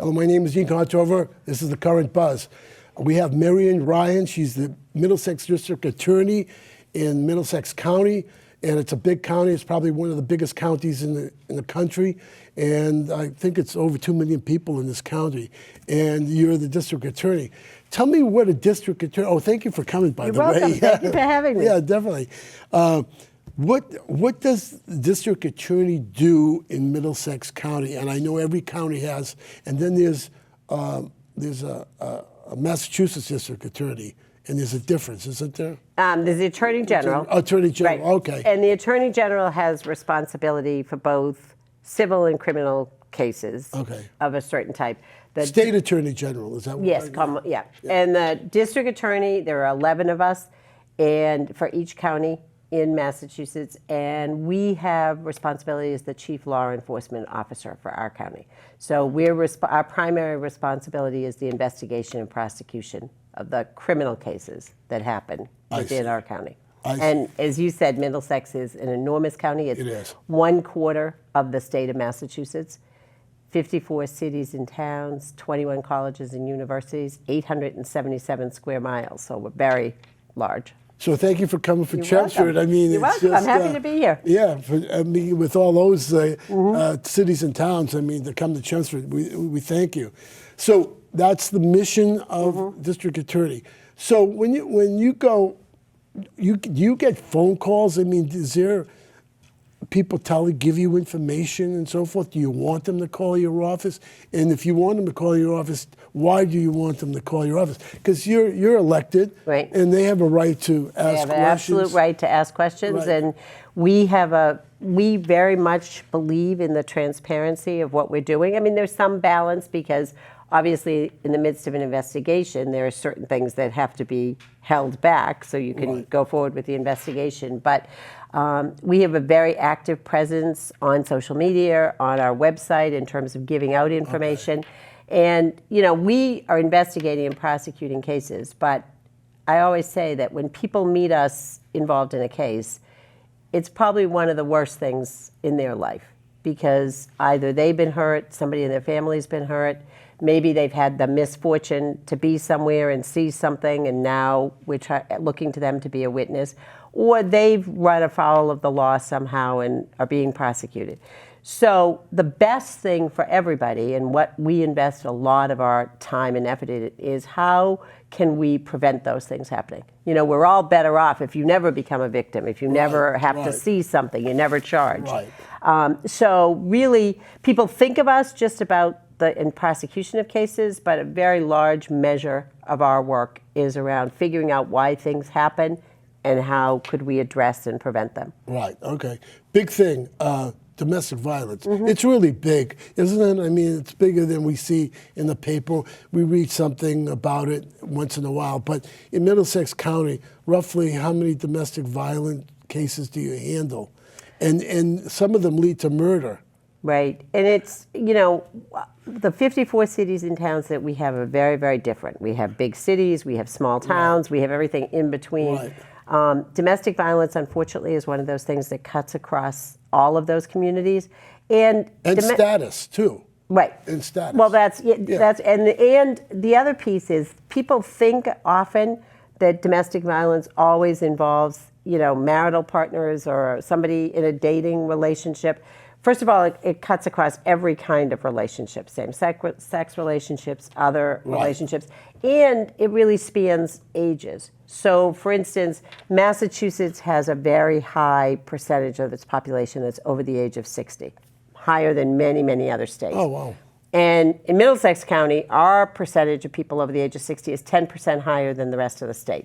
Hello, my name is Contover. This is the Current Buzz. We have Marian Ryan. She's the Middlesex District Attorney in Middlesex County, and it's a big county. It's probably one of the biggest counties in the country, and I think it's over 2 million people in this county. And you're the district attorney. Tell me what a district attorney. Oh, thank you for coming. By You're the way, welcome. Thank you for having me. Yeah, definitely. What does the district attorney do in Middlesex County? And I know every county has, and then there's a Massachusetts district attorney, and there's a difference, isn't there? There's the Attorney General. Attorney General, right. Okay. And the Attorney General has responsibility for both civil and criminal cases of a certain type. The State Attorney General, is that what? Yes, yeah. And the district attorney, there are 11 of us, and for each county in Massachusetts, and we have responsibility as the chief law enforcement officer for our county. So our primary responsibility is the investigation and prosecution of the criminal cases that happen within our county. And as you said, Middlesex is an enormous county. It is. 1/4 of the state of Massachusetts, 54 cities and towns, 21 colleges and universities, 877 square miles. So we're very large. So thank you for coming for You're Chelmsford. welcome. I mean, You're it's welcome. just, I'm happy to be here. Yeah, with all those cities and towns, I mean, to come to Chelmsford, we thank you. So that's the mission of district attorney. So when you go, you get phone calls. I mean, is there people give you information and so forth? Do you want them to call your office? And if you want them to call your office, why do you want them to call your office? Because you're elected, right? And they have a right to ask questions. They have an absolute right to ask questions, right. And we very much believe in the transparency of what we're doing. I mean, there's some balance because obviously in the midst of an investigation, there are certain things that have to be held back so you can go forward with the investigation. But we have a very active presence on social media, on our website in terms of giving out information. And, we are investigating and prosecuting cases. But I always say that when people meet us involved in a case, it's probably one of the worst things in their life because either they've been hurt, somebody in their family's been hurt, maybe they've had the misfortune to be somewhere and see something and now we're looking to them to be a witness, or they've run afoul of the law somehow and are being prosecuted. So the best thing for everybody, and what we invest a lot of our time and effort in, is how can we prevent those things happening? We're all better off if you never become a victim, if you never have to see something, you're never charged. So really, people think of us just about in prosecution of cases, but a very large measure of our work is around figuring out why things happen and how could we address and prevent them. Right, okay. Big thing, domestic violence. It's really big, isn't it? I mean, it's bigger than we see in the paper. We read something about it once in a while. But in Middlesex County, roughly how many domestic violence cases do you handle? And some of them lead to murder. Right. And it's, the 54 cities and towns that we have are very, very different. We have big cities, we have small towns, we have everything in between. Domestic violence, unfortunately, is one of those things that cuts across all of those communities. And status, too. Right. And status. Well, that's and the other piece is people think often that domestic violence always involves, marital partners or somebody in a dating relationship. First of all, it cuts across every kind of relationship, same-sex relationships, other relationships, and it really spans ages. So, for instance, Massachusetts has a very high percentage of its population that's over the age of 60, higher than many, many other states. Oh, wow. And in Middlesex County, our percentage of people over the age of 60 is 10% higher than the rest of the state,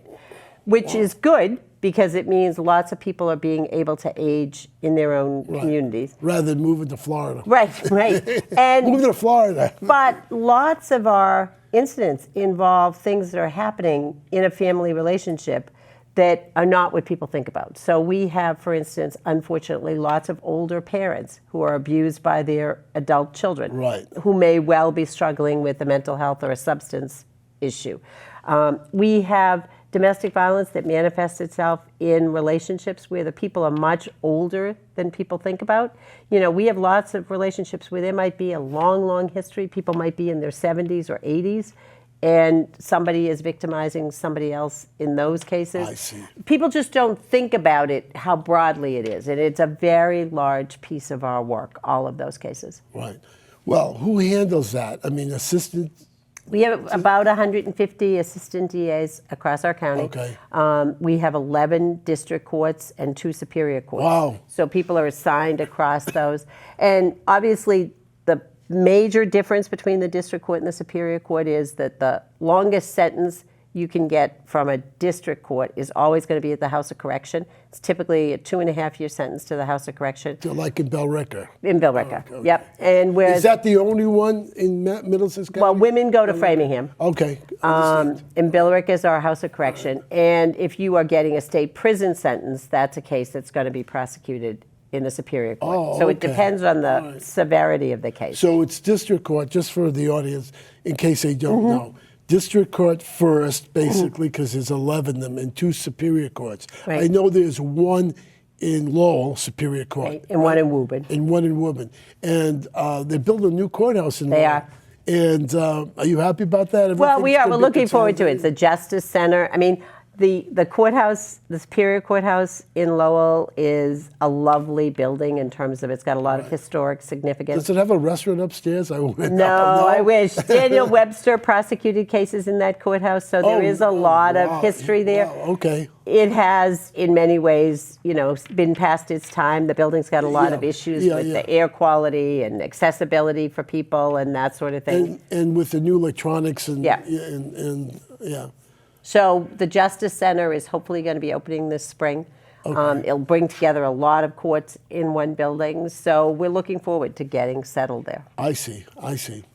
which is good because it means lots of people are being able to age in their own communities. Rather than moving to Florida. Right. And moving to Florida. But lots of our incidents involve things that are happening in a family relationship that are not what people think about. So we have, for instance, unfortunately, lots of older parents who are abused by their adult children, who may well be struggling with a mental health or a substance issue. We have domestic violence that manifests itself in relationships where the people are much older than people think about. You know, we have lots of relationships where there might be a long, long history. People might be in their 70s or 80s, and somebody is victimizing somebody else in those cases. I see. People just don't think about it, how broadly it is. And it's a very large piece of our work, all of those cases. Right. Well, who handles that? I mean, assistant? We have about 150 assistant DAs across our county. Okay. We have 11 district courts and 2 superior courts. Wow. So people are assigned across those. And obviously, the major difference between the district court and the superior court is that the longest sentence you can get from a district court is always going to be at the House of Correction. It's typically a 2.5-year sentence to the House of Correction. So like in Billerica? In Billerica, Okay. yep. And whereas, Is that the only one in Middlesex County? well, women go to Framingham. Okay. Understand. And Billerica is our House of Correction. And if you are getting a state prison sentence, that's a case that's going to be prosecuted in the Superior Court. Oh, so it okay. depends on the All right. severity of the case. So it's district court, just for the audience, in case they don't know. District court first, basically, because there's 11 of them, and 2 superior courts. Right. I know there's one in Lowell, Superior Court. Right, and one in Woburn. And one in Woburn. And they're building a new courthouse in They Lowell. are. And are you happy about that? Well, we Everything's are. gonna We're be looking forward to it. It's consolidated? the Justice Center. I mean, the courthouse, the Superior Courthouse in Lowell is a lovely building in terms of it's got a lot of historic significance. Does it have a restaurant upstairs? I want to know. No, I wish. Daniel Webster prosecuted cases in that courthouse, so there is a lot of history there. Wow, okay. It has, in many ways, you know, been past its time. The building's got a lot Yeah, of issues yeah, with yeah. the air quality and accessibility for people and that sort of thing. And with the new electronics and Yeah. and yeah. So the Justice Center is hopefully going to be opening this spring. It'll bring together a lot of courts in one building. So we're looking forward to getting settled there. I see.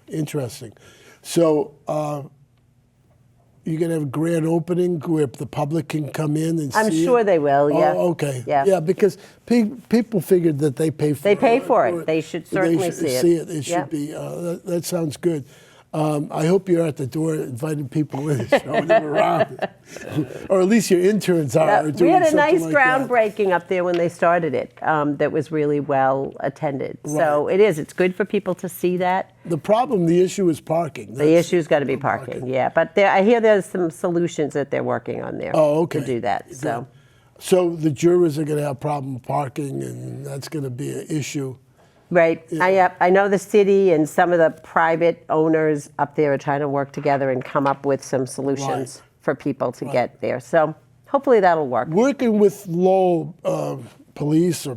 Interesting. So you're going to have a grand opening where the public can come in and see I'm sure it? they will, yeah. Oh, okay. Yeah. Yeah, because people figured that they pay for it. They pay for it. They should certainly should see it. It Yeah. should be. That sounds good. I hope you're at the door inviting people in, showing them around, or at least your interns are. We doing had a something nice like that. groundbreaking up there when they started it that was really well attended. So Right. it is. It's good for people to see that. The issue is parking. The issue's got to be parking, yeah. But I hear there's some solutions that they're working on there Okay. to do that. So So the jurors are going to have problem parking, and that's going to be an issue. right. I know the city and some of the private owners up there are trying to work together and come up with some solutions Right. for people to get there. So hopefully that'll work. Working with Lowell police or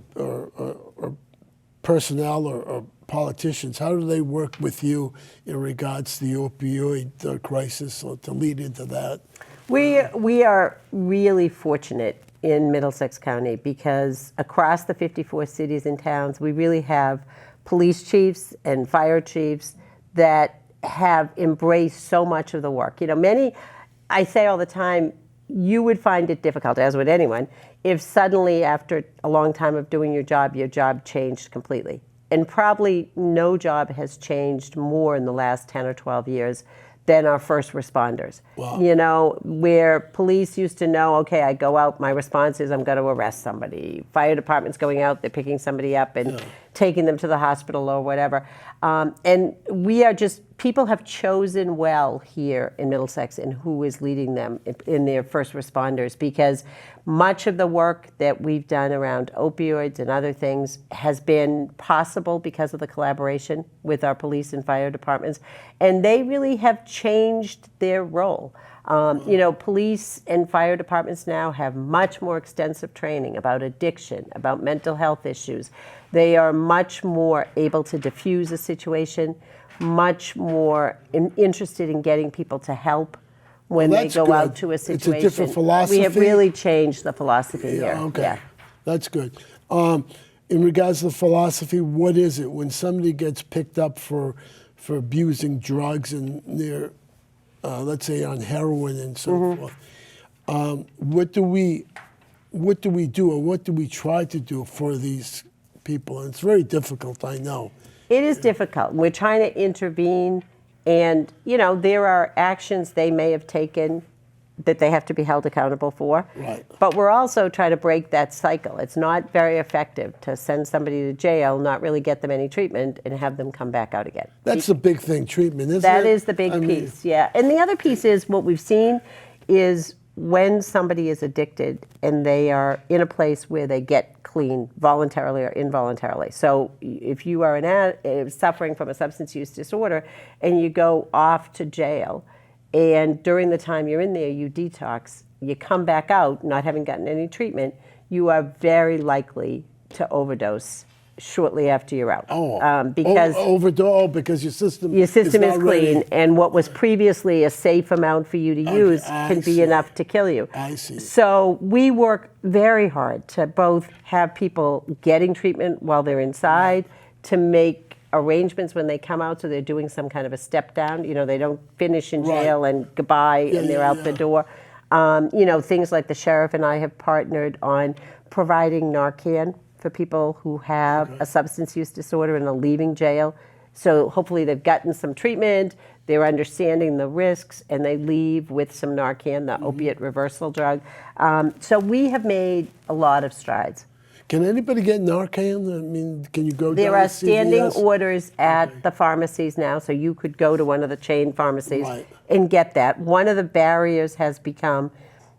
personnel or politicians, how do they work with you in regards to the opioid crisis or to lead into that? We are really fortunate in Middlesex County because across the 54 cities and towns, we really have police chiefs and fire chiefs that have embraced so much of the work. You know, I say all the time, you would find it difficult, as would anyone, if suddenly after a long time of doing your job changed completely. And probably no job has changed more in the last 10 or 12 years than our first responders. Wow. You know, where police used to know, okay, I go out, my response is I'm going to arrest somebody. Fire department's going out, they're picking somebody up and taking them to the hospital or whatever. And people have chosen well here in Middlesex in who is leading them in their first responders, because much of the work that we've done around opioids and other things has been possible because of the collaboration with our police and fire departments. And they really have changed their role. You know, police and fire departments now have much more extensive training about addiction, about mental health issues. They are much more able to diffuse a situation, much more interested in getting people to help when they that's go good. out to a It's a situation. different philosophy. We have really changed the philosophy here. Okay, Yeah. that's good. In regards to the philosophy, what is it when somebody gets picked up for abusing drugs and they're, let's say, on heroin and so forth? What do we do, or what do we try to do for these people? And it's very difficult, I know. It is difficult. We're trying to intervene, and you know there are actions they may have taken that they have to be held accountable for. Right. But we're also trying to break that cycle. It's not very effective to send somebody to jail, not really get them any treatment, and have them come back out again. That's the big thing, treatment, isn't it? That is the big piece, yeah. And the other piece is what we've seen is when somebody is addicted and they are in a place where they get clean voluntarily or involuntarily. So if you are suffering from a substance use disorder and you go off to jail, and during the time you're in there, you detox, you come back out not having gotten any treatment, you are very likely to overdose shortly after you're out. Because because your system is not clean, ready. and what was previously a safe amount for you to use can be enough to kill you. I see. So we work very hard to both have people getting treatment while they're inside, to make arrangements when they come out so they're doing some kind of a step down. You know, they don't finish in jail and goodbye and they're out the door. You know, things like the sheriff and I have partnered on providing Narcan for people who have a substance use disorder and are leaving jail. So hopefully they've gotten some treatment, they're understanding the risks, and they leave with some Narcan, the opiate reversal drug. So we have made a lot of strides. Can anybody get Narcan? I mean, can you go There down are to standing CVS? orders at the pharmacies now, so you could go to one of the chain pharmacies Right. and get that. One of the barriers has become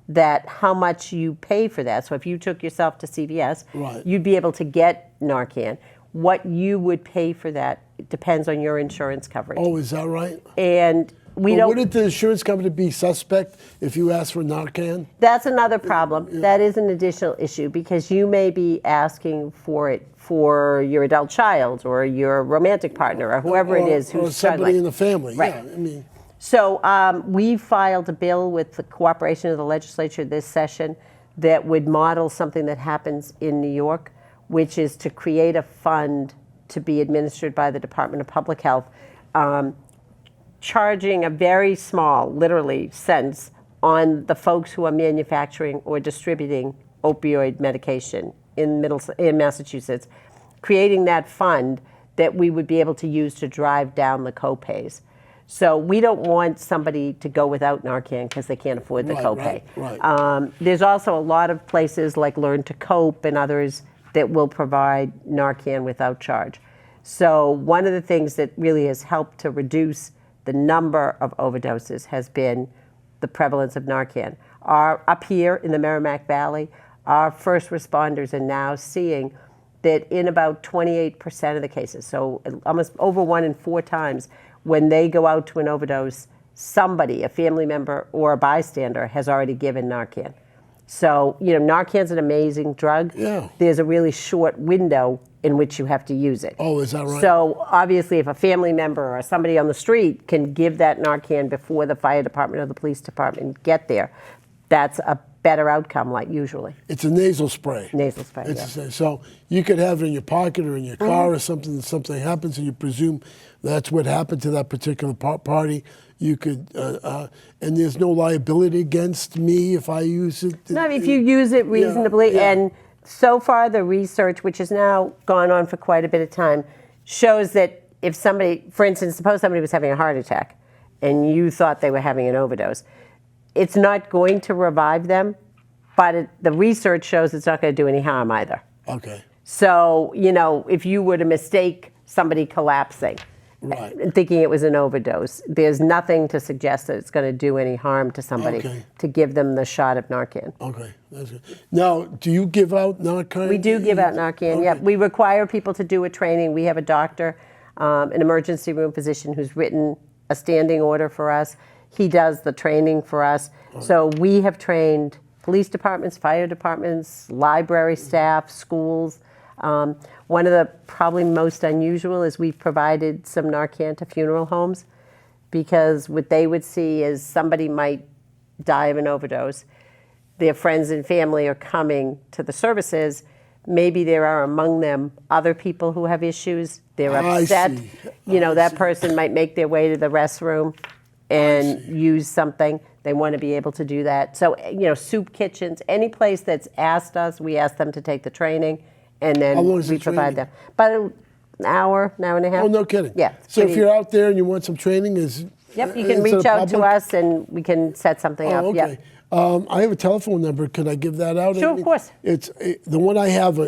that how much you pay for that. So if you took yourself to CVS, Right. you'd be able to get Narcan. What you would pay for that depends on your insurance coverage. Oh, is that right? And we Well, don't. wouldn't the insurance company be suspect if you asked for Narcan? That's another problem. That is an additional issue because you may be asking for it for your adult child or your romantic partner or whoever it is or who's somebody struggling. in the family. Right. Yeah, I mean, So we filed a bill with the cooperation of the legislature this session that would model something that happens in New York, which is to create a fund to be administered by the Department of Public Health, charging a very small, literally, cents on the folks who are manufacturing or distributing opioid medication in Massachusetts, creating that fund that we would be able to use to drive down the co-pays. So we don't want somebody to go without Narcan because they can't afford the copay. Right. There's also a lot of places like Learn to Cope and others that will provide Narcan without charge. So one of the things that really has helped to reduce the number of overdoses has been the prevalence of Narcan. Up here in the Merrimack Valley, our first responders are now seeing that in about 28% of the cases, so almost over 1 in 4 times, when they go out to an overdose, somebody, a family member or a bystander, has already given Narcan. So, you know, Narcan's an amazing drug. Yeah. There's a really short window in which you have to use it. Oh, is that right? So obviously if a family member or somebody on the street can give that Narcan before the fire department or the police department get there, that's a better outcome, like usually. It's a nasal spray. Nasal spray, So you could have it in your pocket or in your car or something, and something happens and you presume that's what happened to that particular party. You could, and there's no liability against me if I use it. No, if you use it reasonably, and so far the research, which has now gone on for quite a bit of time, shows that if somebody, for instance, suppose somebody was having a heart attack and you thought they were having an overdose, it's not going to revive them, but the research shows it's not going to do any harm either. Okay. So, you know, if you were to mistake somebody collapsing and thinking it was an overdose, there's nothing to suggest that it's going to do any harm to somebody to give them the shot of Narcan. Okay, that's good. Now, do you give out Narcan? We do give out Narcan, yeah. We require people to do a training. We have a doctor, an emergency room physician who's written a standing order for us. He does the training for us. So we have trained police departments, fire departments, library staff, schools. One of the probably most unusual is we've provided some Narcan to funeral homes because what they would see is somebody might die of an overdose. Their friends and family are coming to the services. Maybe there are among them other people who have issues. They're upset. I see. You know, that person might make their way to the restroom and use something. They want to be able to do that. So, you know, soup kitchens, any place that's asked us, we ask them to take the training, and then How long is we the provide training? them. About an hour and a half. Oh, no kidding. Yeah. So if you're out there and you want some training, Yep, you can Is it reach a out to public- us and we can set something Oh, up. okay. Yep. I have a telephone number. Could I give that out? Sure, of course. It's the one I have.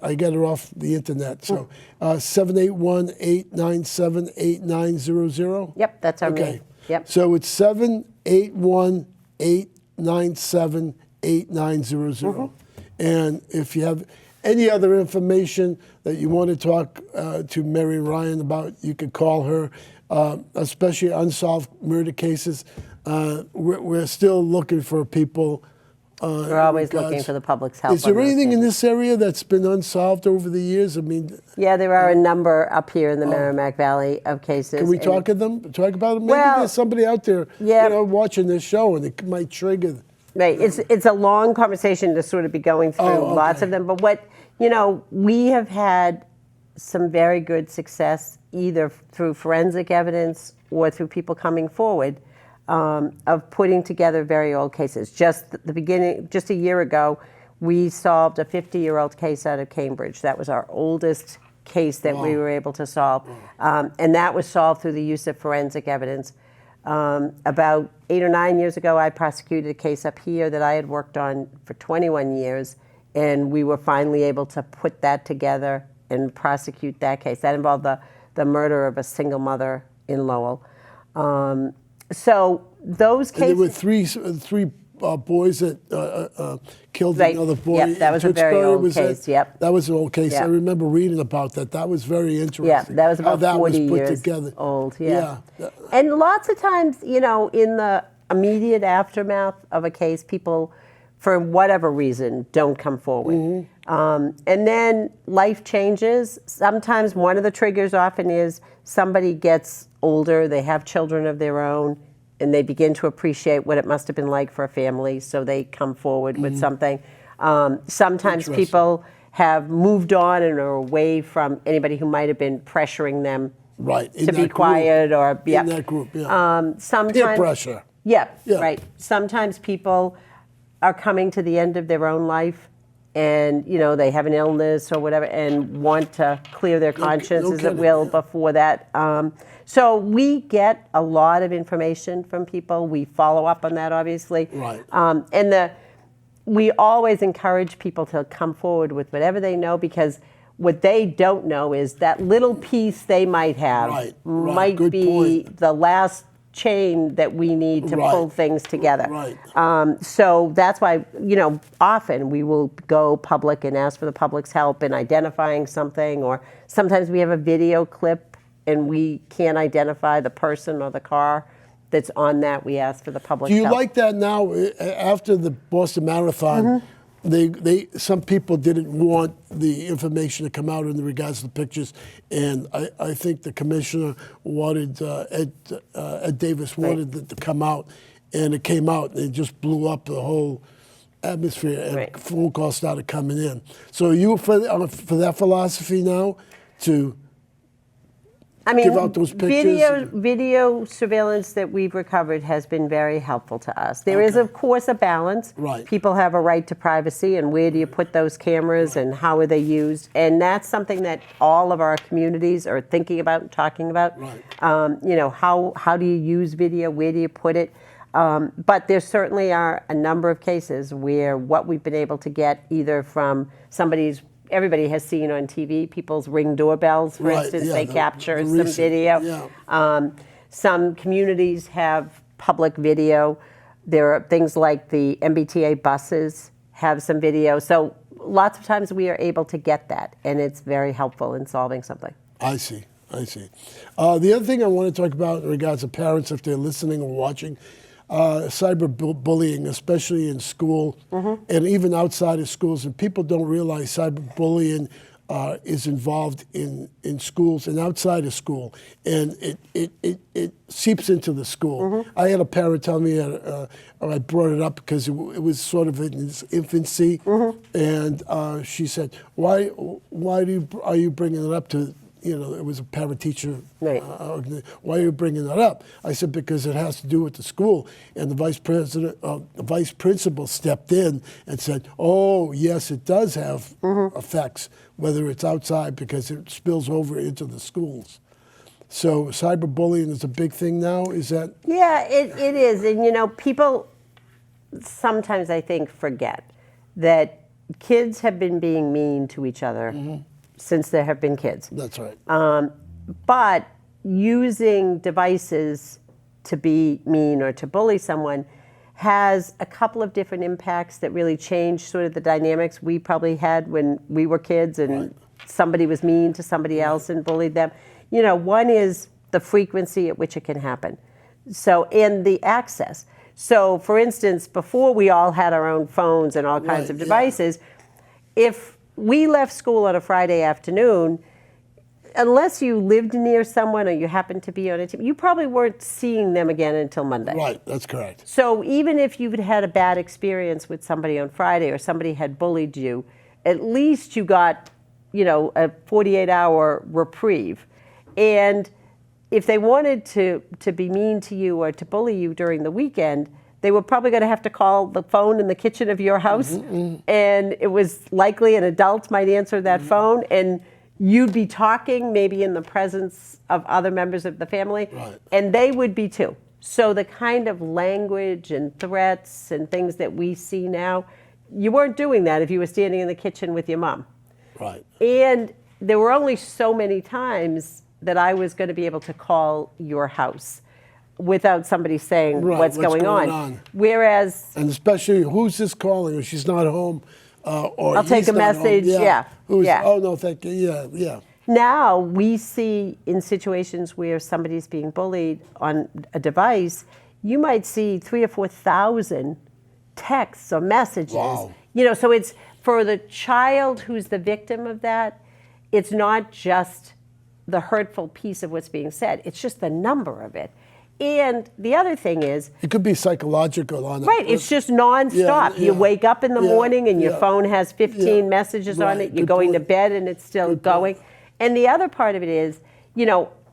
I get it off the internet. So 781-897-8900. Yep, that's our Okay. main. Yep. So it's 781-897-8900. And if you have any other information that you want to talk to Marian Ryan about, you could call her, especially unsolved murder cases. We're still looking for people. We're always looking for the public's help. Is there on those anything in things. this area that's been unsolved over the years? I mean, Yeah, there are a number up here in the Merrimack Valley of cases. can we and- talk to them? Talk about them? Maybe Well, there's somebody out there, yeah. watching this show, and it might trigger. Right, it's a long conversation to sort of be going through Oh, lots okay. of them. But we have had some very good success either through forensic evidence or through people coming forward of putting together very old cases. Just the beginning, just a year ago, we solved a 50-year-old case out of Cambridge. That was our oldest case that we were able to solve, and that was solved through the use of forensic evidence. About 8 or 9 years ago, I prosecuted a case up here that I had worked on for 21 years, and we were finally able to put that together and prosecute that case. That involved the murder of a single mother in Lowell. So those And there were cases. three boys that killed Right. another boy. Yep, that in was a very Tewksbury, old was it? case, yep. That was an old case. I Yep. remember reading about that. That was very interesting. Yeah, that was how about that 40 was put years together. old. Yeah. Yeah. And lots of times, in the immediate aftermath of a case, people, for whatever reason, don't come forward. And then life changes. Sometimes one of the triggers often is somebody gets older, they have children of their own, and they begin to appreciate what it must have been like for a family, so they come forward with something. Sometimes Interesting. people have moved on and are away from anybody who might have been pressuring them Right. in to that be group. quiet or In that group, yeah. sometimes Peer pressure. Yeah, Yeah. right. Sometimes people are coming to the end of their own life, and they have an illness or whatever, and want to clear their conscience, as it kidding, will, yeah. before that. So we get a lot of information from people. We follow up on that, obviously. Right. And we always encourage people to come forward with whatever they know, because what they don't know is that little piece they might have Right, might good be point. the last chain that we need to Right. pull things together. Right. So that's why, often we will go public and ask for the public's help in identifying something, or sometimes we have a video clip and we can't identify the person or the car that's on that. We ask for the public's Do you help. like that now? After the Boston Marathon, some people didn't want the information to come out in regards to the pictures, and I think the commissioner wanted Ed Davis wanted it to come out, and it came out, and it just blew up the whole atmosphere, and Right. phone calls started coming in. So are you for that philosophy now to give out those pictures? Video surveillance that we've recovered has been very helpful to us. There is, Okay. of course, a balance. Right. People have a right to privacy, and where do you put those cameras, and how are they used? And that's something that all of our communities are thinking about and talking about. Right. How do you use video? Where do you put it? But there certainly are a number of cases where what we've been able to get, either from everybody has seen on TV, people's Ring doorbells, for Right, instance, yeah, they the capture some recent, video. yeah. Some communities have public video. There are things like the MBTA buses have some video. So lots of times we are able to get that, and it's very helpful in solving something. I see. The other thing I want to talk about in regards to parents, if they're listening or watching, cyberbullying, especially in school and even outside of schools. And people don't realize cyberbullying is involved in schools and outside of school. And it seeps into the school. I had a parent tell me, I brought it up because it was sort of in its infancy. And she said, why are you bringing it up to, it was a parent-teacher. Right. Why are you bringing that up? I said, because it has to do with the school. And the vice principal stepped in and said, oh, yes, it does have effects, whether it's outside, because it spills over into the schools. So cyberbullying is a big thing now. Is that? Yeah, it is. And, people sometimes, I think, forget that kids have been being mean to each other since there have been kids. That's right. But using devices to be mean or to bully someone has a couple of different impacts that really change sort of the dynamics we probably had when we were kids and somebody was mean to somebody else and bullied them. One is the frequency at which it can happen. So, and the access. So, for instance, before we all had our own phones and all kinds of devices, if we left school on a Friday afternoon, unless you lived near someone or you happened to be on a team, you probably weren't seeing them again until Monday. Right, that's correct. So even if you'd had a bad experience with somebody on Friday or somebody had bullied you, at least you got, a 48-hour reprieve. And if they wanted to be mean to you or to bully you during the weekend, they were probably going to have to call the phone in the kitchen of your house. And it was likely an adult might answer that phone, and you'd be talking maybe in the presence of other members of the family, and they would be too. So the kind of language and threats and things that we see now, you weren't doing that if you were standing in the kitchen with your mom. Right. And there were only so many times that I was going to be able to call your house without somebody saying what's going on. Whereas... And especially, who's this calling? Or she's not home. Or I'll take a message. Oh, no, thank you. Yeah. Now we see in situations where somebody's being bullied on a device, you might see 3,000 or 4,000 texts or messages. Wow. So it's for the child who's the victim of that, it's not just the hurtful piece of what's being said, it's just the number of it. And the other thing is... It could be psychological on that. Right, it's just nonstop. You wake up in the morning and your phone has 15 messages on it. You're going to bed and it's still going. And the other part of it is,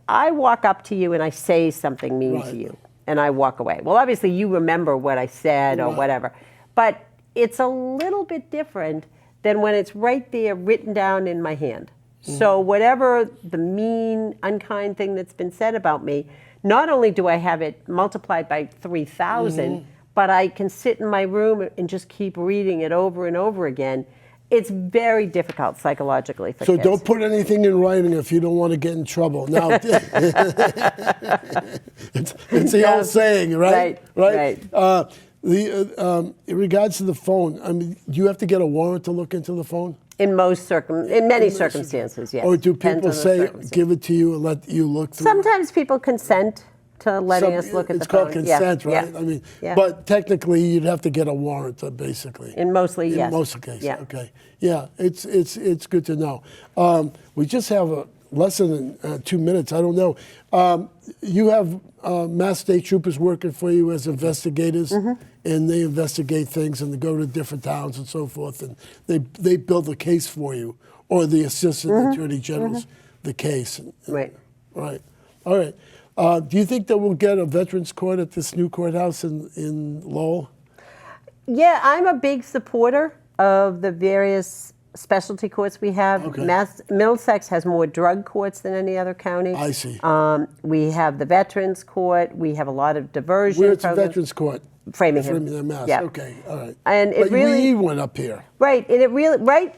I walk up to you and I say something mean to you and I walk away. Well, obviously you remember what I said or whatever. But it's a little bit different than when it's right there written down in my hand. So whatever the mean, unkind thing that's been said about me, not only do I have it multiplied by 3,000, but I can sit in my room and just keep reading it over and over again. It's very difficult psychologically for kids. So don't put anything in writing if you don't want to get in trouble. Now, it's the old saying, right? Right. In regards to the phone, do you have to get a warrant to look into the phone? In many circumstances, yes. Or do people say, give it to you and let you look through Sometimes people consent to letting us look at the phone. It's called consent, right? But technically you'd have to get a warrant, basically. In most cases. Okay. Yeah, it's good to know. We just have less than 2 minutes. I don't know. You have Mass State Troopers working for you as investigators, and they investigate things and they go to different towns and so forth, and they build a case for you, or the Assistant Attorney General's the case. Right. Right. All right. Do you think that we'll get a veterans court at this new courthouse in Lowell? Yeah, I'm a big supporter of the various specialty courts we have. Okay. Middlesex has more drug courts than any other county. I see. We have the Veterans Court. We have a lot of diversion Where's the programs. Veterans Court? Framingham. Mass. Yeah. Okay, all right. And but we need one up here. Right,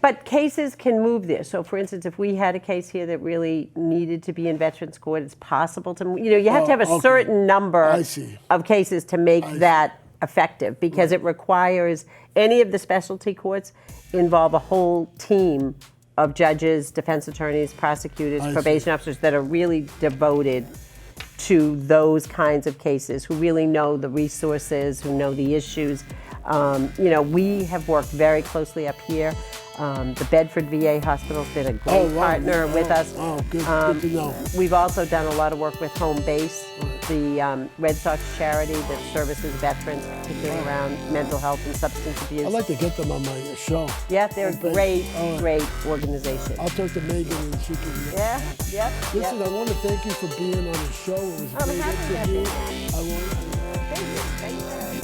but cases can move there. So, for instance, if we had a case here that really needed to be in Veterans Court, it's possible to, you have to have a certain number of cases to make that effective, because it requires any of the specialty courts involve a whole team of judges, defense attorneys, prosecutors, probation officers that are really devoted to those kinds of cases, who really know the resources, who know the issues. We have worked very closely up here. The Bedford VA Hospital's been a great partner with us. Good to know. We've also done a lot of work with Home Base, the Red Sox charity that services veterans, particularly around mental health and substance abuse. I'd like to get them on my show. Yeah, they're a great organization. I'll talk to Megan and she can... Yeah. Listen, I want to thank you for being on the show. It was a great interview. Thank you.